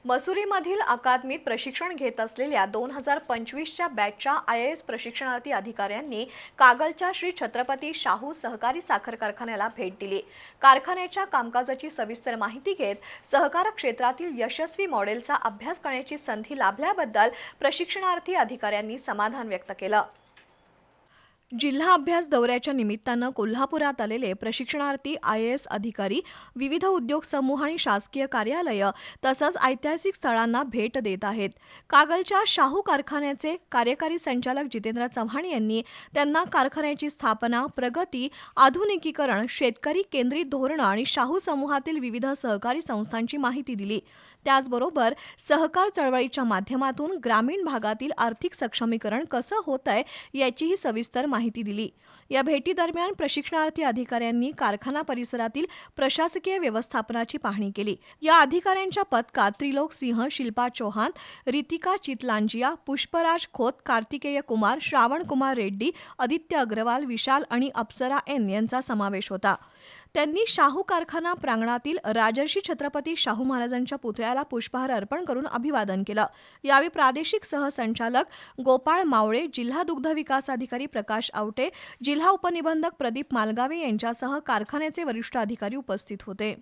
मसुरीमधील अकादमीत प्रशिक्षण घेत असलेल्या 2025च्या बॅचच्या IAS प्रशिक्षणार्थी अधिकाऱ्यांनी कागलच्या श्री छत्रपती शाहू सहकारी साखर कारखान्याला भेट दिली। कारखान्याच्या कामकाजाची सविस्तर माहिती घेत सहकार क्षेत्रातील यशस्वी मॉडेलचा अभ्यास करण्याची संधी लाभल्याबद्दल प्रशिक्षणार्थी अधिकाऱ्यांनी समाधान व्यक्त केलं। जिल्हा अभ्यास दौऱ्याच्या निमित्तानं कोल्हापुरात आलेले प्रशिक्षणार्थी IAS अधिकारी विविध उद्योग समूह आणि शासकीय कार्यालय तसंच ऐतिहासिक स्थळांना भेट देत आहेत। कागलच्या शाहू कारखान्याचे कार्यकारी संचालक जितेंद्र चव्हाण यांनी त्यांना कारखान्याची स्थापना, प्रगती, आधुनिकीकरण, शेतकरी केंद्रित धोरणं आणि शाहू समूहातील विविध सहकारी संस्थांची माहिती दिली। त्याचबरोबर सहकार चळवळीच्या माध्यमातून ग्रामीण भागातील आर्थिक सक्षमीकरण कसं होतंय याचीही सविस्तर माहिती दिली। या भेटीदरम्यान प्रशिक्षणार्थी अधिकाऱ्यांनी कारखाना परिसरातील प्रशासकीय व्यवस्थापनाची पाहणी केली। या अधिकाऱ्यांच्या पथकात त्रिलोक सिंह, शिल्पा चौहान, रितिका चितलांजिया, पुष्पराज खोत, कार्तिकेय कुमार, श्रावण कुमार रेड्डी, आदित्य अग्रवाल, विशाल आणि अप्सरा एन यांचा समावेश होता। त्यांनी शाहू कारखाना प्रांगणातील राजर्षी छत्रपती शाहू महाराजांच्या पुतळ्याला पुष्पहार अर्पण करून अभिवादन केलं। यावेळी प्रादेशिक सहसंचालक गोपाळ मावळे, जिल्हा दुग्ध विकास अधिकारी प्रकाश आवटे, जिल्हा उपनिबंधक प्रदीप मालगावे यांच्यासह कारखान्याचे वरिष्ठ अधिकारी उपस्थित होते।